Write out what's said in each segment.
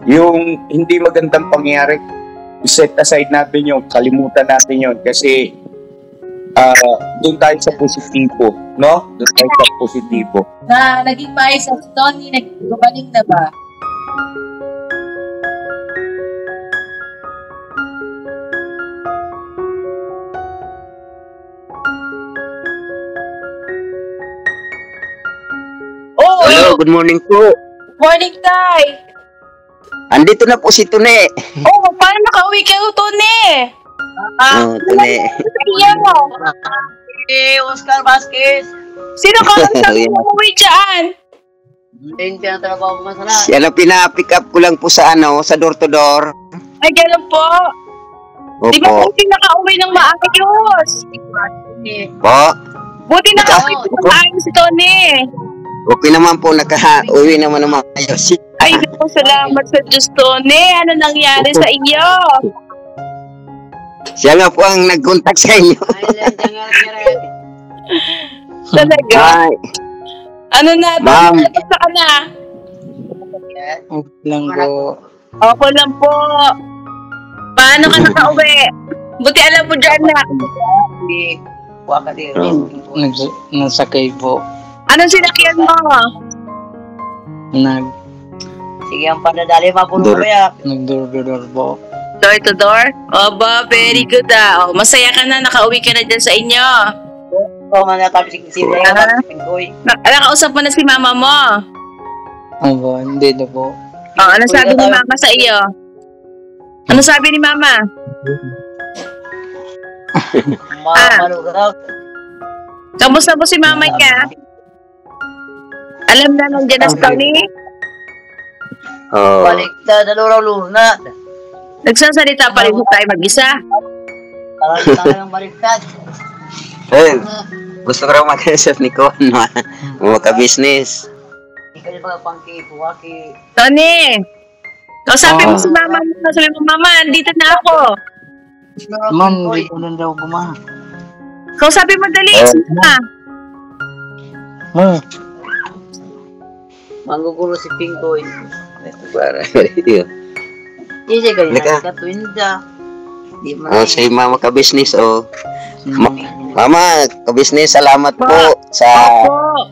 yung hindi magandang pangyayari, set aside natin yun, kalimutan natin yun kasi doon tayo sa positibo, no? Doon tayo sa positibo. Na naging maayos sa Tony, gumaling na ba? Oh, Hello, good morning po. morning, Tay! Andito na po si Tune. Oh, paano nakauwi kayo, Tony? Tune. Oscar Vasquez. Sino ka lang sabi mo umuwi dyan? Hindi na trabaho ko masala. Siya lang pina-pick up ko lang po sa sa door to door. Ay, gano'n po. Di ba Opo. buti nakauwi ng maayos? Po. Buti nakauwi ng maayos si Tony. Okay naman po, naka-uwi naman ng maayos. Ay, naku, salamat sa Diyos, Tony. Ano nangyari sa inyo? Siya nga po ang nag-contact sa inyo. Talaga? Ay, Ano na? Ma'am. Basta ka na? lang po. Ako lang po. Paano ka nakauwi? Buti alam mo dyan na. Nasakay po. Anong sinakyan mo? Sige, ang padadali mapuno Dur- ko ya. Nag-door-door po. Door to door? Oba, very good ah. Oh, masaya ka na, nakauwi ka na dyan sa inyo. Oo, mga tapos sige, Nakausap mo na si mama mo. Aba, hindi na po. Oh, ano sabi ni mama sa iyo? Ano sabi ni mama? Kamusta po si mama niya? Alam na nandiyan na si Tony? oh. Baliktad, luna. Nagsasalita pa rin mo tayo mag-isa. Parang tayo ng baliktad. Eh, gusto ko raw mag-isip ni Kon, maka-business. Ikaw yung mga pangki-buwaki. Tony! Kausapin mo si mama mo. Sabi mo, mama, andito na ako. Man, hindi ko na daw bumaha. Kausapin mo dali. Sino? Manggugulo si Pingkoy. Para yun. Hindi kayo Lika. nakatwinda. Say mama ka-business, Mama, ka-business, salamat po sa Opo.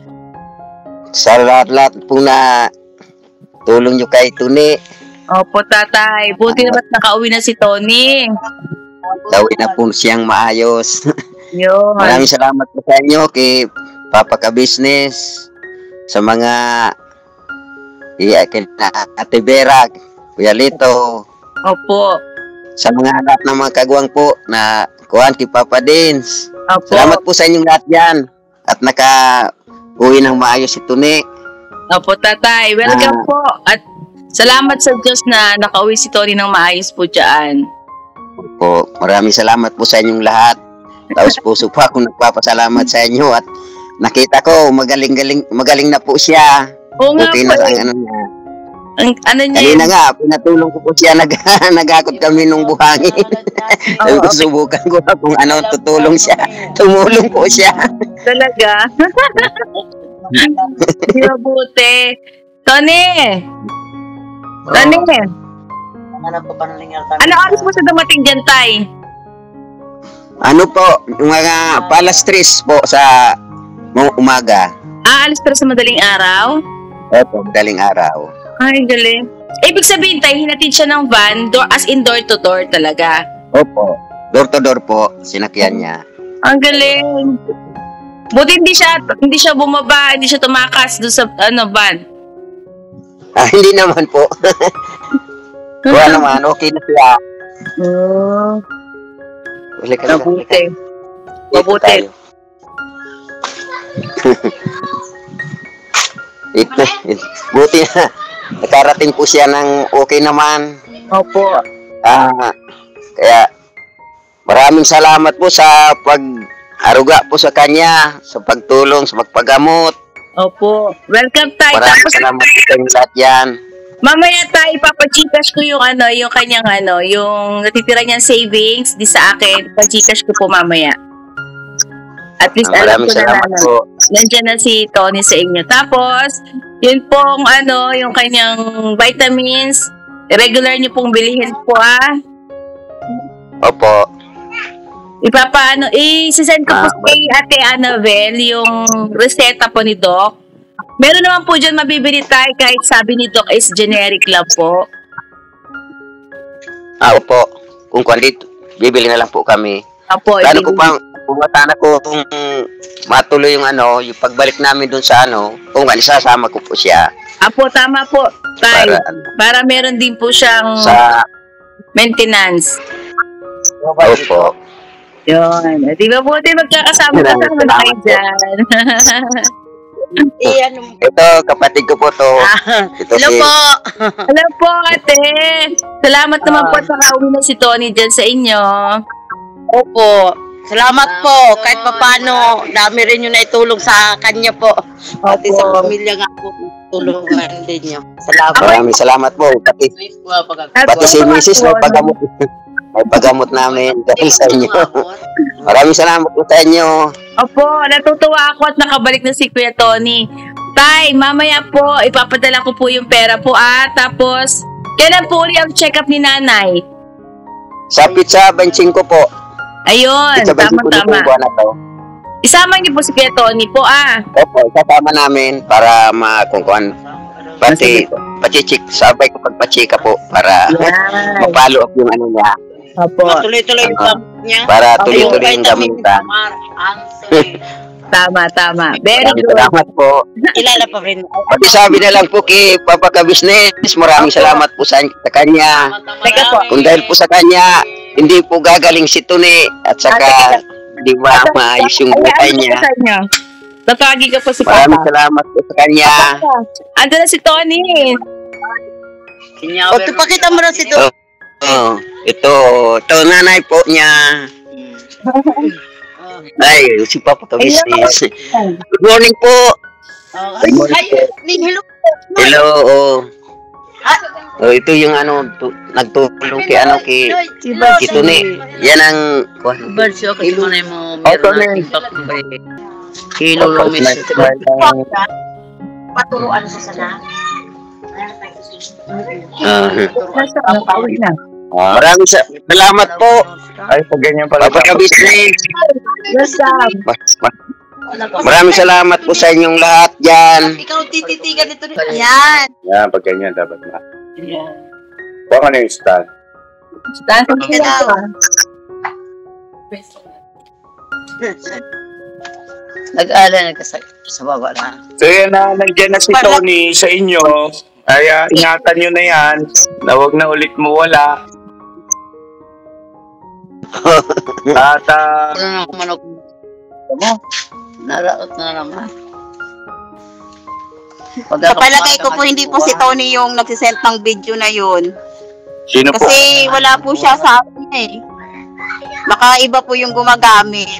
lahat-lahat po na tulong nyo kay Tune. Opo, tatay. Buti naman nakauwi na si Tony. Gawin na po siyang maayos. Yun. Maraming salamat po sa inyo kay Papa ka-business, sa mga kay Ate Vera, Kuya Lito, Opo. sa mga lahat ng mga kagwang po na kuhan kay Papa Dins. Opo. Salamat po sa inyong lahat yan at naka-uwi ng maayos si Tune. Opo, tatay. Welcome po. At salamat sa Diyos na nakauwi si Tony ng maayos po dyan. Po, maraming salamat po sa inyong lahat. Tapos puso po ako nagpapasalamat sa inyo at nakita ko magaling na po siya. Oo nga Okay po. na ang ano niya. Ano niya Kanina nga, pinatulong ko po siya, nagakot kami nung buhangin. Sabi ko, subukan ko na kung ano, tutulong siya. Tumulong po siya. Talaga? Di mabuti. Tony! Tony! Ano pa panalingal Ano oras mo sa dumating dyan, tay? Ano po, yung mga palas 3 po sa umaga. Aalis para sa madaling araw? Opo, madaling araw. Ay, galing. Ibig sabihin, tay, hinatid siya ng van, as in door to door talaga. Opo, door to door po, sinakyan niya. Ang galing. Buti hindi siya bumaba, hindi siya tumakas doon sa van. Hindi naman po. Wala naman, okay na siya. Mabuti. Mabuti. Buti na. Nakarating po siya ng okay naman. Opo. Kaya maraming salamat po sa pag-aruga po sa kanya, sa pagtulong, sa pagpagamot. Opo. Welcome, tay. Maraming Tapos, salamat po sa inyo lahat yan. mamaya tay, papachikas ko yung kanyang yung natitira niyang savings di sa akin. Pachikas ko po mamaya. At least alam Maraming ko na salamat po. nandiyan na si Tony sa inyo. Tapos, yun pong yung kanyang vitamins, Regular niyo pong bilihin po Opo. Isisend ko po kay Ate Annabel yung reseta po ni Doc. Meron naman po dyan mabibili tayo kahit sabi ni Doc is generic lang po. Opo. Kung dito, bibili na lang po kami. Opo, Plano ko pang pumatana ko kung matuloy yung yung pagbalik namin dun sa kung isasama ko po siya. Apo, tama po, Tay. Para meron din po siyang Sa, maintenance. opo. Yun. Di ba po, magkakasama na kayo dyan. Ito, kapatid ko po to. Ito Hello po. Hello po, ate. Salamat naman po sa kauwi na si Tony dyan sa inyo. Opo. Salamat po. Kahit papano, dami rin yung naitulong sa kanya po. Pati sa pamilya nga po, tulungan din niyo. Salamat. Maraming salamat po. Pati si Mrs. may pagamot namin dahil sa inyo. Maraming salamat po sa inyo. Opo, natutuwa ako at nakabalik na si Kuya Tony. Tay, mamaya po, ipapadala ko po yung pera po Tapos, kailan po uli ang check-up ni nanay? Sa Pizza 25 po. Ayun, Pizza 25 tama-tama. po na to. Isama niyo po si Kuya Tony po Opo, kasama namin para makungkuhan. Pati, pachichik, sabay ko pagpachika po para Yan. mapalo up yung niya. Opo, Tuloy-tuloy yung gamit niya. Para tuloy-tuloy yung gamitan. tama. Very Maraming good. salamat po. Kilala pa rin. Pati sabi na lang po kay Papa Ka-Business, maraming salamat po sa kanya. Teka po. Kung dahil po sa kanya, hindi po gagaling si Tony at saka di ba maayos yung buhay niya. Tatawagin ka po si Maraming Papa. salamat po sa kanya. Ando na si Tony. O, pakita mo na si Tony. Ito nanay po niya. Ay, si Papa Ka-Business. Good morning po. Hello. Hello. Ito yung nagtulong kay Tony. Yan ang Bersyo kasi mo na mo Tony. Kilo Lomis. Paturuan sa sana. Maraming salamat po. Ay, pag ganyan pala. Papa Ka-Business. Maraming salamat po sa inyong lahat dyan. Ikaw tititigan nito rin. Yan. Yan, pag ganyan dapat na. Baka na yung stand. Nag-aalala sa baba na. So yan na, nandiyan na si Tony sa inyo. Kaya ingatan nyo na yan. Na huwag na ulit mawala. At Ano na ako manok mo? Naraot na naman. Sa palagay ko po hindi po si Tony yung nagsisend ng video na yun. sino po? Kasi wala po siya sa akin Baka iba po yung gumagamit.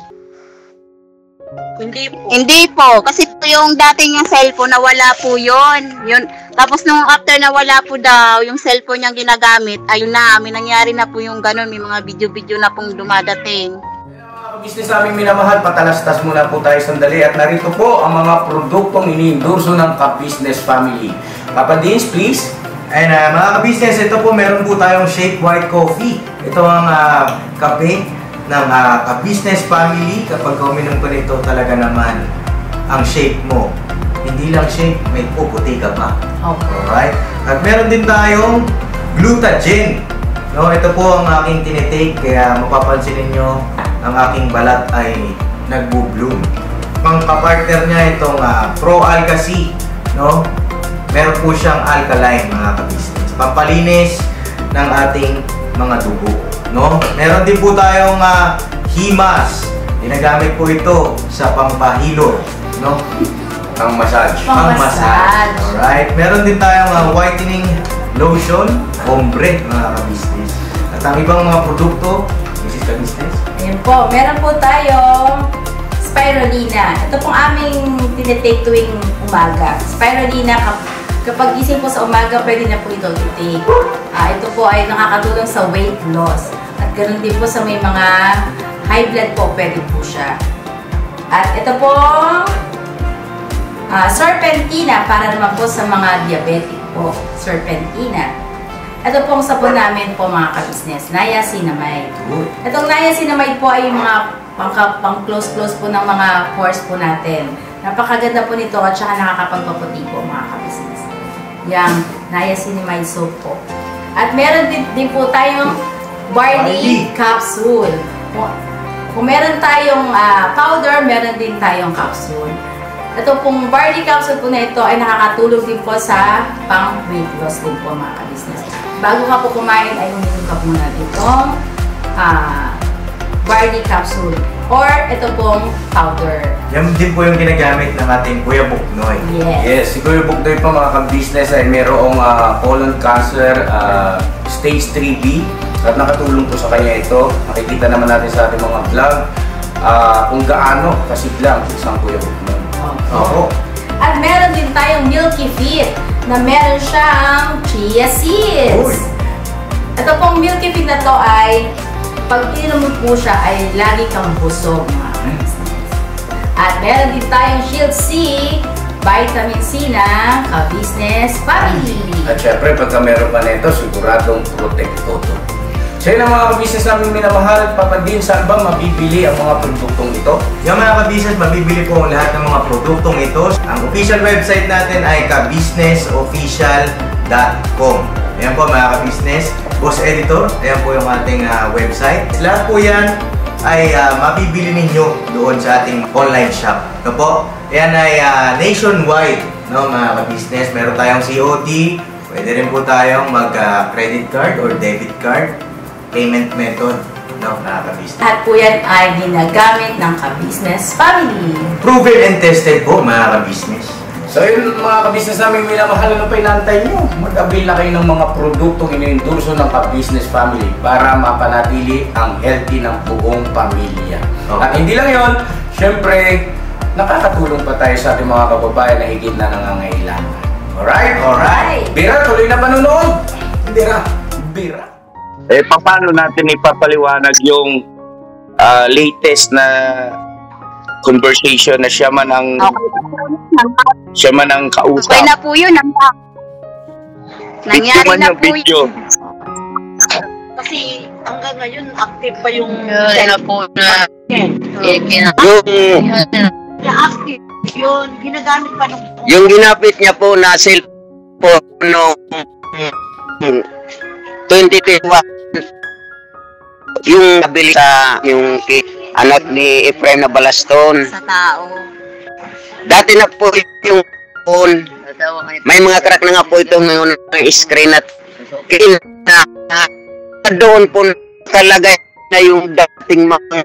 Hindi po. Kasi po yung dating yung cellphone na wala po yun. Tapos nung after na wala po daw, yung cellphone niyang ginagamit, ayun na, may nangyari na po yung ganun. May mga video-video na pong dumadating. Business aming minamahal, patalastas muna po tayo sandali at narito po ang mga produktong iniendorso ng Ka-Business Family. Papa Dins, please. And mga ka-business, ito po meron po tayong Shake White Coffee. Ito ang kape ng Ka-Business Family. Kapag uminom ko nito, talaga naman ang shake mo. Hindi lang shake, may puputi ka pa. Okay. Alright? At meron din tayong Glutagen. No, ito po ang aking tinitake, kaya mapapansin ninyo ang aking balat ay nagbo-bloom. Ang kapartner niya itong Pro Alga C, no? Meron po siyang alkaline, mga ka-business. Pampalinis ng ating mga dugo, no? Meron din po tayong Himas. Ginagamit po ito sa pampahilo, no? Ang massage. Pang-massage. Alright. Meron din tayong whitening lotion, ombre, mga ka-business. At ang ibang mga produkto, Mrs. Ka-Business. Ayan po, meron po tayong spirulina. Ito pong aming tinitake tuwing umaga. Spirulina, kapag gising po sa umaga, pwede na po ito i-take. Ito po ay nakakatulong sa weight loss. At ganoon din po sa may mga high blood po, pwede po siya. At ito po, serpentina, para naman po sa mga diabetic po. Serpentina. Ito pong sabon namin po mga ka-business, Niacinamide. Good. Itong Niacinamide po ay yung mga pang-close-close po ng mga pores po natin. Napakaganda po nito at saka nakakapagpaputi po mga ka-business. Yang Niacinamide soap po. At meron din po tayong barley capsule. Kung meron tayong powder, meron din tayong capsule. Ito pong barley capsule po na ito ay nakakatulong din po sa pang-weight loss din po mga ka-business. Bago ka po kumain ay uminom ka muna itong barley capsule or ito pong powder. Yan din po yung ginagamit ng ating Kuya Buknoy. Yes. Si Kuya Buknoy po mga ka-business ay mayroong colon cancer stage 3B at nakatulong po sa kanya ito. Nakikita naman natin sa ating mga vlog kung gaano kasiglang isang Kuya Buknoy. Opo. At meron din tayong Milky Fit na meron siyang chia seeds. Ito pong Milky Fit na to ay pag ininom mo po siya ay lagi kang busog mga ka-business. At meron din tayong Shield C, vitamin C na ka-business family. At syempre pagka meron pa nito siguradong protecto to. So yun ang mga ka-business namin minamahal at papandin, saan ba mabibili ang mga produktong ito? Yung mga ka-business, mabibili po ang lahat ng mga produktong ito. Ang official website natin ay kabisnessofficial.com. Ayan po mga ka-business, Boss Editor, ayan po yung ating website. Lahat po yan ay mabibili ninyo doon sa ating online shop. Ito po, ayan ay nationwide, no, mga ka-business. Meron tayong COD, pwede rin po tayong mag-credit card or debit card payment method, no, mga ka-business. At po yan ay ginagamit ng ka-business family. Proven and tested po, mga ka-business. So yun mga ka-business namin minamahal, ano pa inaantay nyo? Mag-avail na kayo ng mga produktong iniendorso ng ka-business family para mapanatili ang healthy ng buong pamilya. Okay. At hindi lang yun, syempre, nakakatulong pa tayo sa ating mga kababayan na higit na nangangailangan. Alright? Alright. Bira, tuloy na panunood. Bira. Paano natin ipapaliwanag yung latest na conversation na siya man ang kausap? Okay na po yun. Nangyari na po yun. Kasi hanggang ngayon, active pa yung Cellphone na active yun. Ginagamit pa nung yung ginapit niya po na cellphone noong 2021, yung nabili sa yung anak ni Efraim na Balaston. Sa tao. Dati na po yung phone. May mga crack na nga po ito ngayon ng screen at doon po kalagay na yung dating mga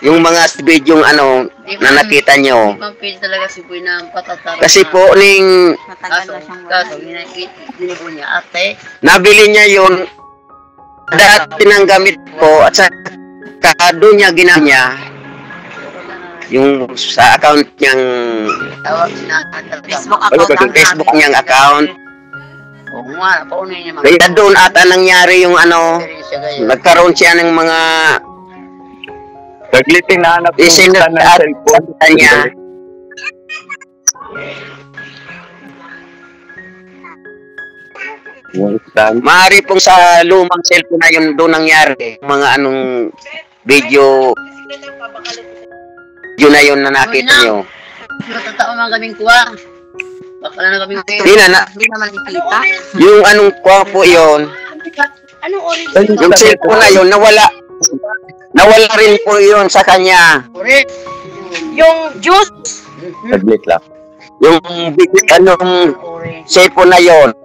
yung mga video na nakita nyo. talaga si Boy na patatara. Kasi po ning Matagal na siyang niya ate. nabili niya yun dati ng gamit po at saka doon niya ginamit yung sa account niyang Facebook Facebook niyang account. Oo nga, paunin niya Kaya doon ata nangyari yung nagkaroon siya ng mga Saglit hinahanap yung isinat ng at cellphone niya. Maaari pong sa lumang cellphone na yun doon nangyari. Mga video na yun na nakita nyo. Matatao mga kaming kuha. Bakala na kaming Hindi naman ikita. yung kuha po yun. Anong orange? Yung cellphone na yun, nawala rin po yun sa kanya. Orange. Yung juice. Saglit lang. Yung cellphone na yun.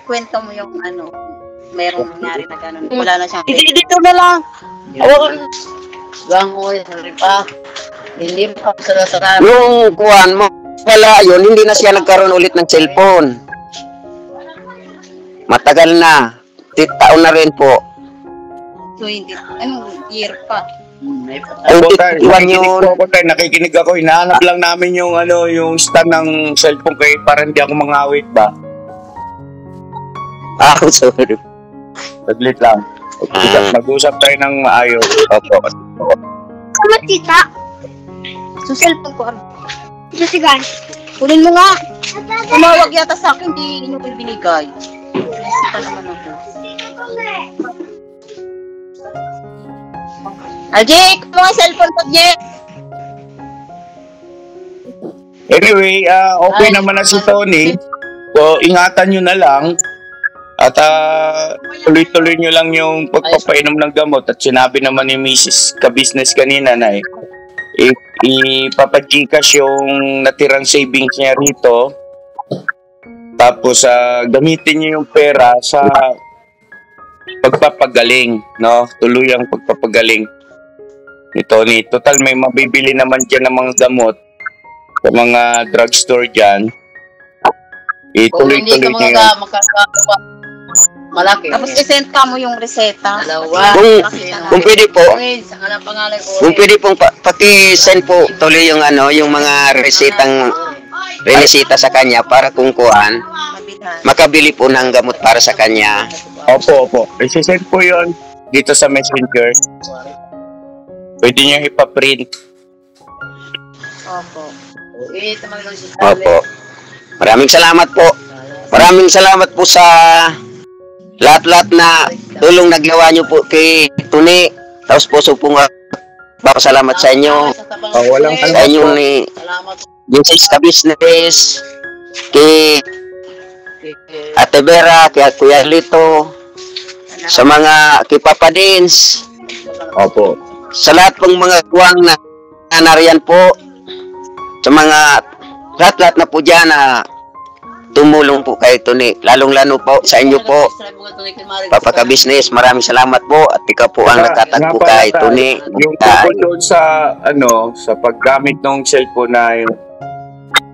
Kwento mo yung merong nangyari na gano'n. Wala na siyang Dito na lang. Gangoy, sorry pa. Hindi pa sarap. Yung kuhan mo, wala yun, hindi na siya nagkaroon ulit ng cellphone. Matagal na. Taon na rin po. 20. Anong year pa? Ay, Tay, iwan yun. nakikinig ako. Hinahanap lang namin yung yung stand ng cellphone kay para hindi ako mangawit ba. Sorry. Saglit lang. Mag-usap tayo ng maayos. Opo. Kamat kita. Sa cellphone ko. Sige. Kunin mo nga. Tumawag yata sa akin, di nyo binigay. pa naman ako. Jake, mo ang cellphone ko, Jake. Anyway, okay naman na si Tony. So, ingatan nyo na lang. At tuloy-tuloy nyo lang yung pagpapainom ng gamot. At sinabi naman ni Mrs. Ka-business kanina na ipapag-Gcash yung natirang savings niya rito. Tapos, gamitin nyo yung pera sa pagpapagaling. No? Tuloy ang pagpapagaling ni Tony. Total, may mabibili naman dyan ng mga gamot sa mga drugstore dyan. Kung hindi Tuloy-tuloy ka nyo yun. makakagawa, malaki. Tapos isend ka mo yung reseta. Dalawa. Kung pwede po, Sa kanang pangalan ko. kung pwede pong paki-send po tuloy yung yung mga reseta sa kanya para kung kuhan, makabili po ng gamot para sa kanya. Opo. Isisend po yun dito sa Messenger. Pwede nyo ipaprint. Opo. Opo. Maraming salamat po. Maraming salamat po sa lahat-lahat na tulong nagawa nyo po kay Tony. Tapos puso po nga salamat sa inyo. Walang Sa inyo ni Mrs. Ka-business, kay Ate Vera, kay Kuya Lito, sa mga kay Papa Dins, Opo. sa lahat pong mga kuwang na nariyan po, sa mga lahat-lahat na po dyan na tumulong po kay Tony, lalong-lalo po sa inyo po, Papa Ka-business, maraming salamat po at ikaw po ang nagtatagpo kay Tony. Yung tungkol doon sa sa paggamit ng cellphone na yung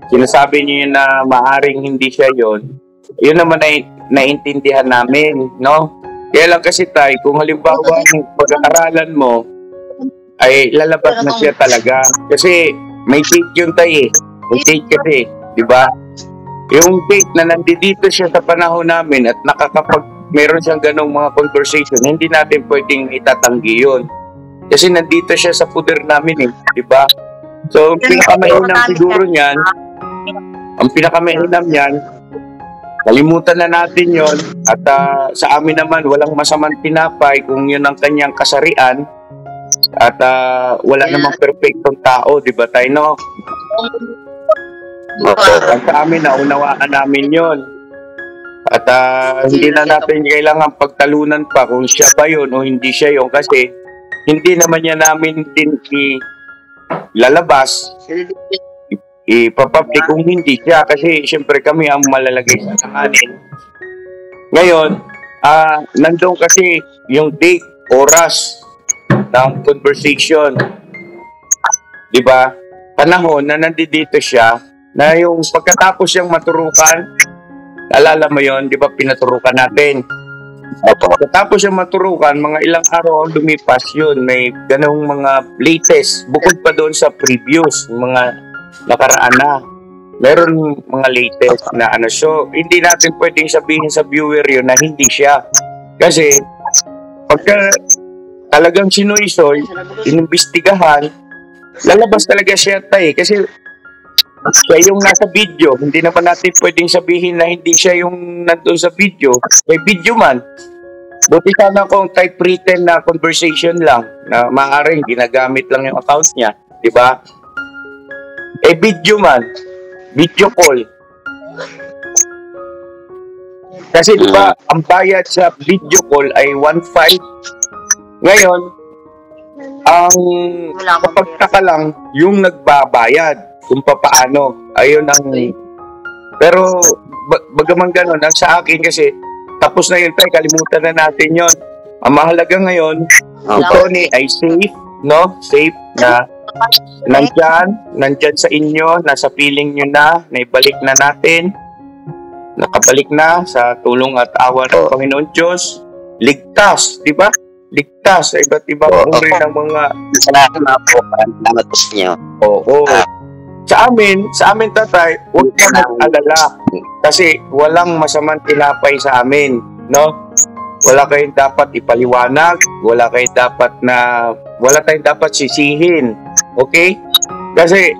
sinasabi niyo yun na maaring hindi siya yun naman ay naintindihan namin, no? Kaya lang kasi tayo, kung halimbawa yung pag-aaralan mo ay lalabas na siya talaga. Kasi may date yun tayo eh. May date kasi, di ba? Yung date na nandito siya sa panahon namin at meron siyang ganong mga conversation, hindi natin pwedeng itatanggi yun. Kasi nandito siya sa puder namin eh, di ba? So, ang pinakamainam siguro niyan, kalimutan na natin yon at sa amin naman, walang masamang tinapay kung yun ang kanyang kasarian at wala namang perfectong tao, di ba tayo, no? At sa amin, naunawaan namin yon. At hindi na natin kailangan pagtalunan pa kung siya ba yun o hindi siya yun kasi hindi naman niya namin din ilalabas, ipapublic kung hindi siya kasi siyempre kami ang malalagay sa tanganin. Ngayon, nandun kasi yung date, oras ng conversation. Di ba? Panahon na nandito siya na yung pagkatapos siyang maturukan, alala mo yon, di ba pinaturukan natin? Pagkatapos siyang maturukan, mga ilang araw ang lumipas yun, may ganong mga latest, bukod pa doon sa previous, mga nakaraan na. Meron mga latest na so hindi natin pwedeng sabihin sa viewer yun na hindi siya. Kasi, pagka talagang sinuisoy, inimbestigahan, lalabas talaga siya tayo. Kasi, siya yung nasa video. Hindi naman natin pwedeng sabihin na hindi siya yung nandun sa video. May video man. Buti sana kung typewritten na conversation lang na maaaring ginagamit lang yung account niya. Diba? Video man. Video call. Kasi diba, ang bayad sa video call ay 1.5. Ngayon, ang kapagtaka lang, yung nagbabayad kung papaano. Ayun ang... Pero, bagaman ganun, ang sa akin kasi, tapos na yun tayo, kalimutan na natin yun. Ang mahalaga ngayon, Tony ay safe, no? Safe na nandyan sa inyo, nasa feeling nyo na, naibalik na natin, nakabalik na sa tulong at awa ng Panginoon Diyos. Ligtas, di ba? Ligtas sa iba't ibang uri ng mga... Salamat po sa inyo. Oo. Sa amin tatay, huwag ka mag-alala. Kasi walang masamang tinapay sa amin, no? Wala kayong dapat ipaliwanag, wala tayong dapat sisihin. Okay? Kasi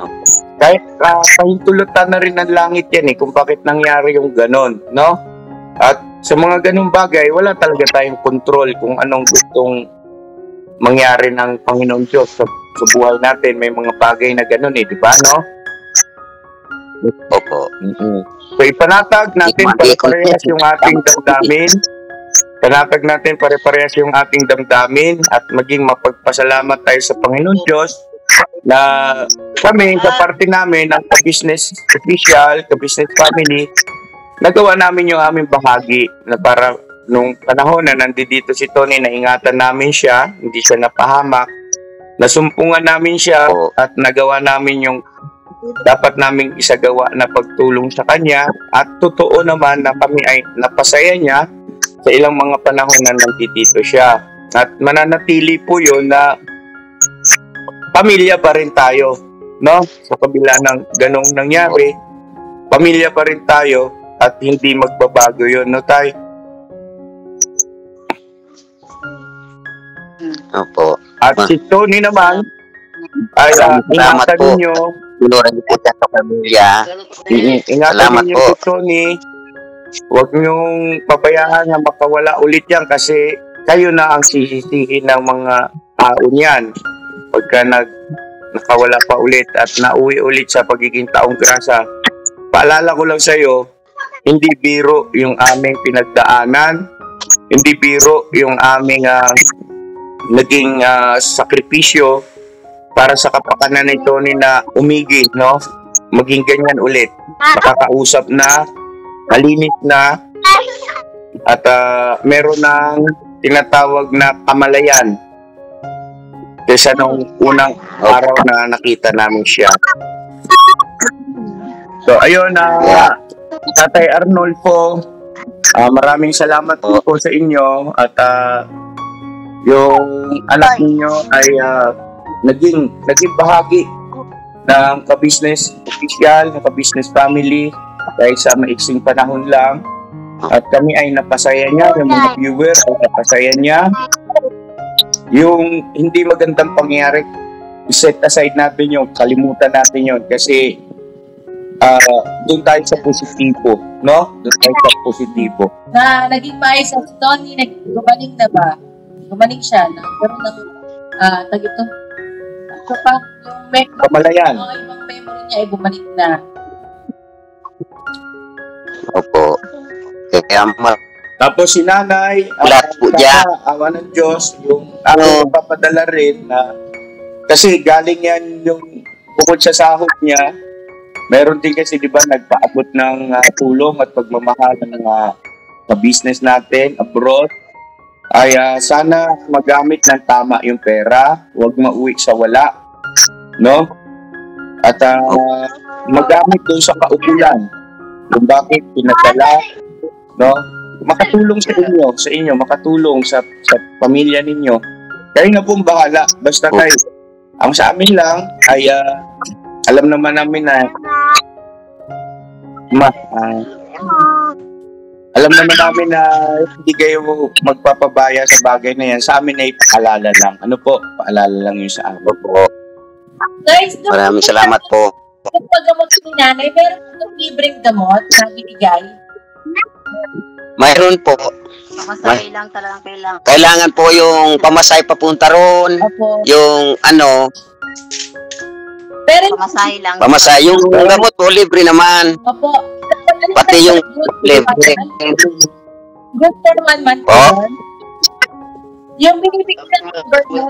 kahit pahintulutan na rin ng langit yan kung bakit nangyari yung ganon, no? At sa mga ganung bagay, wala talaga tayong control kung anong gustong mangyari ng Panginoon Diyos sa buhay natin. May mga bagay na ganun di ba, no? Opo. So, ipanatag natin pare-parehas yung ating damdamin. Panatag natin pare-parehas yung ating damdamin at maging mapagpasalamat tayo sa Panginoon Diyos na kami, sa parte namin, ng ka-business official, ka-business family, nagawa namin yung aming bahagi na para nung panahon na nandito si Tony, naingatan namin siya, hindi siya napahamak, nasumpungan namin siya at nagawa namin yung dapat naming isagawa na pagtulong sa kanya at totoo naman na kami ay napasaya niya sa ilang mga panahon na nandito siya. At mananatili po yun na pamilya pa rin tayo, no? Sa kabila ng ganong nangyari, pamilya pa rin tayo at hindi magbabago yun, no, Tay? Opo. At si Tony naman ay ingatan ninyo. Tinuran niyo po sa pamilya. Ingatan Salamat ninyo po. si Tony. Huwag niyong pabayaan na makawala ulit yan kasi kayo na ang sisisihin ng mga tao niyan. Pagka nakawala pa ulit at nauwi ulit sa pagiging taong grasa. Paalala ko lang sa iyo, hindi biro yung aming pinagdaanan, hindi biro yung aming naging sakripisyo para sa kapakanan ni Tony na umigil, no? Maging ganyan ulit. Nakakausap na, malinis na, at meron ng tinatawag na kamalayan kaysa nung unang araw na nakita namin siya. So, ayun, Tatay Arnolfo, maraming salamat po sa inyo at yung anak ninyo ay naging bahagi ng ka-business official, ng ka-business family dahil sa maiksing panahon lang. At kami ay napasaya niya, yung mga viewer ay napasaya niya. Yung hindi magandang pangyayari, set aside natin yun, kalimutan natin yun kasi doon tayo sa positibo, no? Doon tayo sa positibo. Na naging maayos sa Tony, gumaling na ba? Gumaling siya, nagkaroon ng tagito. So pa, yung kamalayan. Ibang memory niya ay bumalik na. Opo. Kaya Tapos si nanay, awa ng Diyos, yung ako papadala rin na kasi galing yan yung bukod sa sahod niya, meron din kasi di ba nagpaabot ng tulong at pagmamahal ng business natin abroad. Ay sana magamit ng tama yung pera, huwag mauwi sa wala, no? At magamit doon sa kaukulan kung bakit pinadala, no? Makatulong sa inyo, makatulong sa pamilya ninyo. Kayo na pong bahala, basta kayo. Ang sa amin lang ay alam naman namin na alam naman namin na hindi kayo magpapabaya sa bagay na yan. Sa amin ay paalala lang. Ano po? Paalala lang yun sa amin po. Guys, maraming salamat po. Kung paggamot ni nanay, meron itong libreng gamot na binigay? Mayroon po. Pamasahe lang talagang kailangan. Kailangan po yung pamasahe papunta ron. Opo. Yung pero pamasahe lang. Pamasahe. Yung gamot po, libre naman. Opo. Pati yung libre. Good for 1 month po yun? Yung binibigyan ng good for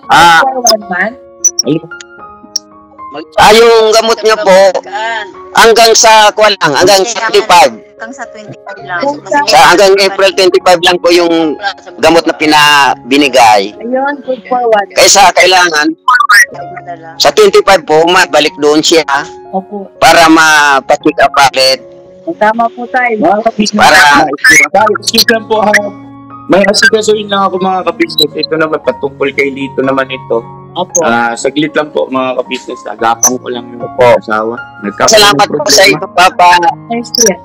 1 month? Yung gamot niya po, hanggang sa, hanggang 25. Hanggang sa 25 lang. Hanggang April 25 lang po yung gamot na binigay. Ayun, good for 1. Kaysa kailangan, sa 25 po, balik doon siya. Opo. Para ma-check up ulit. Tama po tayo. Para, excuse lang po ha. May asikasuin lang ako mga ka-business. Ito naman, patungkol kay dito naman ito. Opo. Saglit lang po mga ka-business. Agapang ko lang yung asawa. Salamat po sa iyo, Papa. Thanks po yan.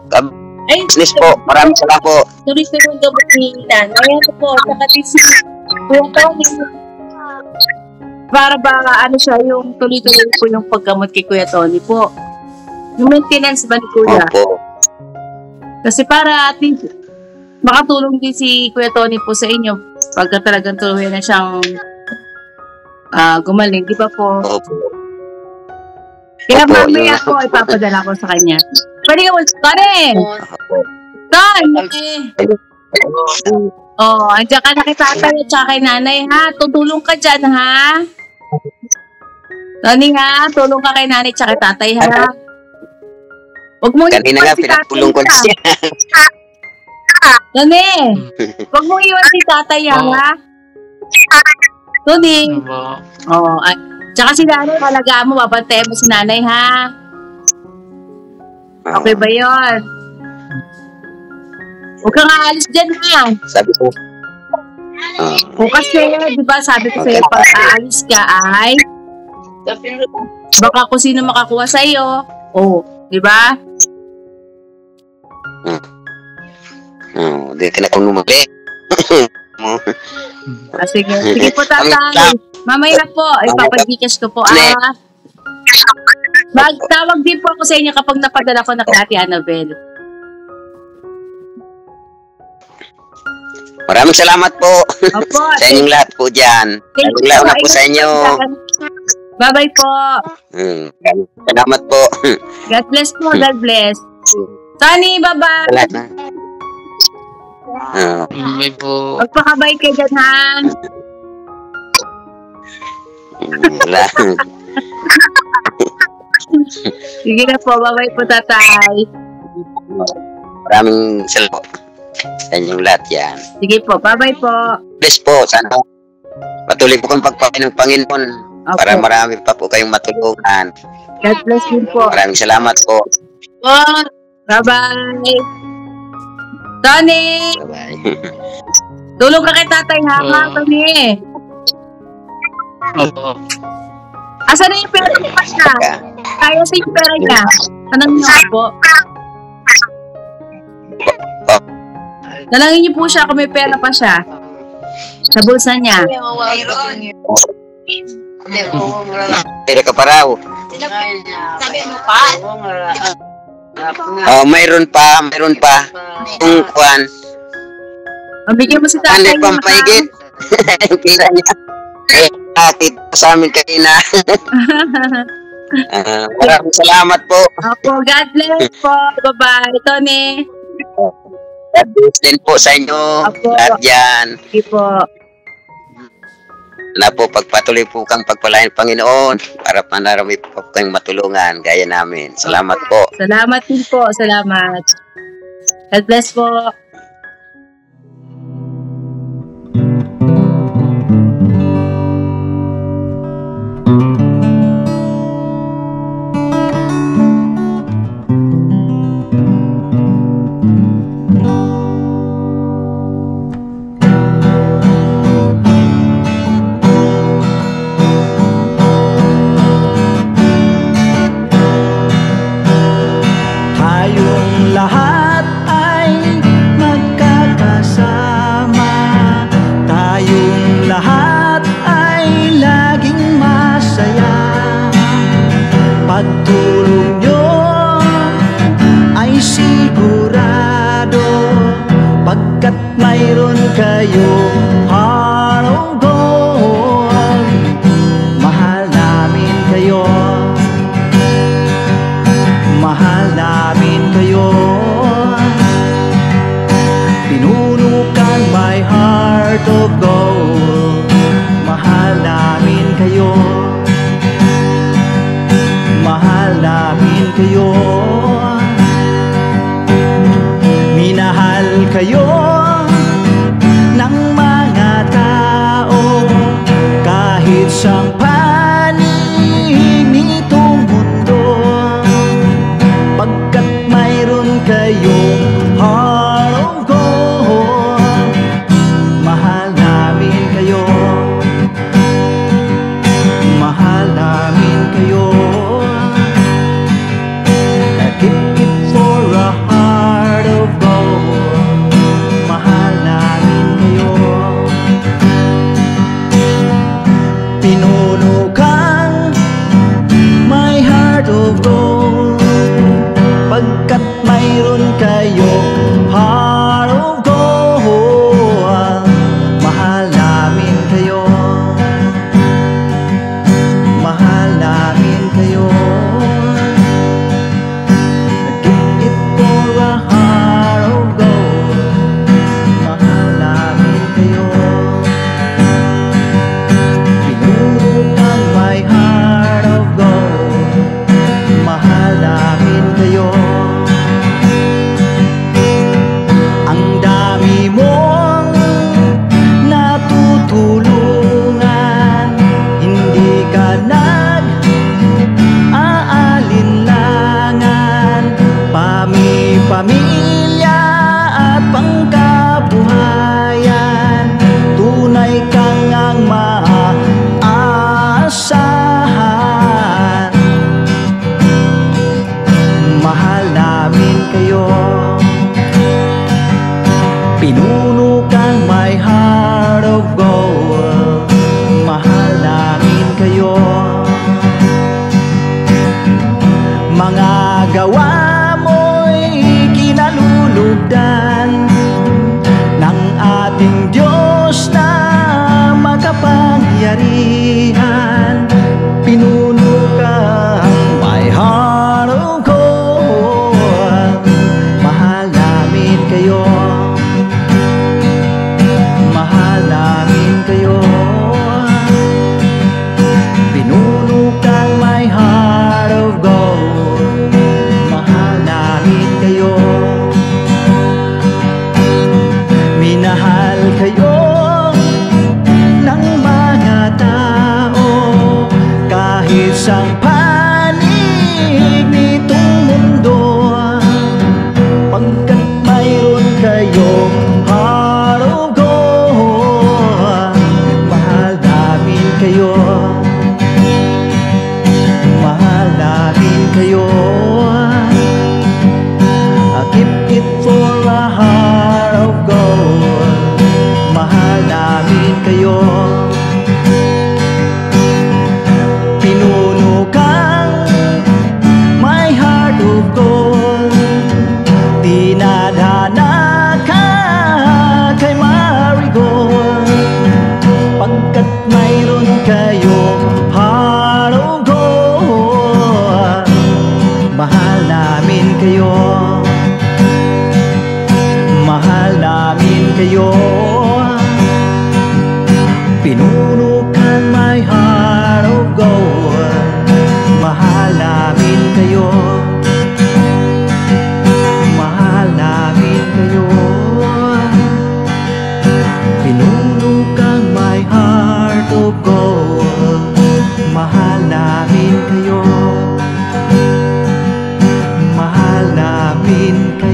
Business po. Maraming salamat po. Tuloy-tuloy gamot ni Nan. Ayan po, nakatisi. Yung Tony. Para ba, siya, yung tuloy-tuloy po yung paggamot kay Kuya Tony po. Yung maintenance ba ni Kuya? Opo. Kasi para at least, makatulong din si Kuya Tony po sa inyo pagka talagang tuluyan na siyang gumaling, di ba po? Opo. Kaya Opo, mamaya yun. po, ipapadala ko sa kanya. Pwede ka Tony! Tony! Oh, andiyan ka na kay tatay at saka kay nanay, ha? Tutulong ka dyan, ha? Tony, ha? Tulong ka kay nanay at saka kay tatay, ha? Huwag mo Kanina nga, pinagpulong ko na siya. Tony! Huwag mo iwan si tatay, ha? Tony! Ano po? Oh, ay, tsaka si nanay, alagaan mo, babantayan mo si nanay, ha? Okay ba yun? Huwag kang aalis dyan, ha? Sabi ko. O kasi, di ba, sabi ko sa'yo, pag aalis ka ay, baka kung sino makakuha sa'yo. O, di ba? Di ka na kung lumali. Sige. Sige po, tatay. Mamaya po, ipapag-gcash ko po. Magtawag din po ako sa inyo kapag napadala ko na kay Ate Annabel. Maraming salamat po. Opo. Sa inyong lahat po dyan. Lalo na po sa inyo. Bye-bye po. Salamat po. God bless po. God bless. Tony, bye-bye. Salamat na. May po. Magpakabay kayo dyan, ha? Wala. Sige na po. Bye-bye po, tatay. Maraming salamat sa inyong lahat yan. Sige po. Bye-bye po. Bless po. Sana patuloy po kang pagpapain ng Panginoon. Opo. Para marami pa po kayong matulungan. God bless din po. Maraming salamat po. Bye-bye. Tony! Bye-bye. Tulong ka kay tatay, ha? Tony. Opo. Asan na yung pera niya siya? Kaya sa yung pera niya. Anong niyo po? Dalangin niyo po siya kung may pera pa siya. Sa bulsa niya. Pera ka pa raw. Sabi mo pa? Mayroon pa. Yung kwan. Mabigyan mo si tatay Ano pang paigit? Yung pera niya. Atit sa amin kanina. Maraming salamat po. Opo, God bless po. Bye-bye. Tony. God bless din po sa inyo. Apo. Lahat yan. Sige po. Na po, pagpatuloy po kang pagpalain Panginoon para panarami po kayong matulungan gaya namin. Salamat po. Salamat din po. Salamat. God bless po. Tayong lahat ay magkakasama. Tayong lahat ay laging masaya. Pagtulong nyo ay sigurado, pagkat mayroon kayong heart of gold. Mahal namin kayo. Mahal namin kayo. Pinunukan my heart of gold. Mahal namin kayo. Mahal namin kayo. Minahal kayo ng mga tao kahit sang panig nitong mundo, pagkat mayroon kayong heart of gold. Mahal namin kayo. Mahal namin kayo. Keep it for a heart of gold. Mahal namin kayo. Pinoy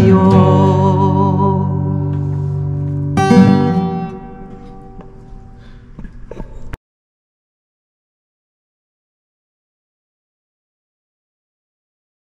kayo.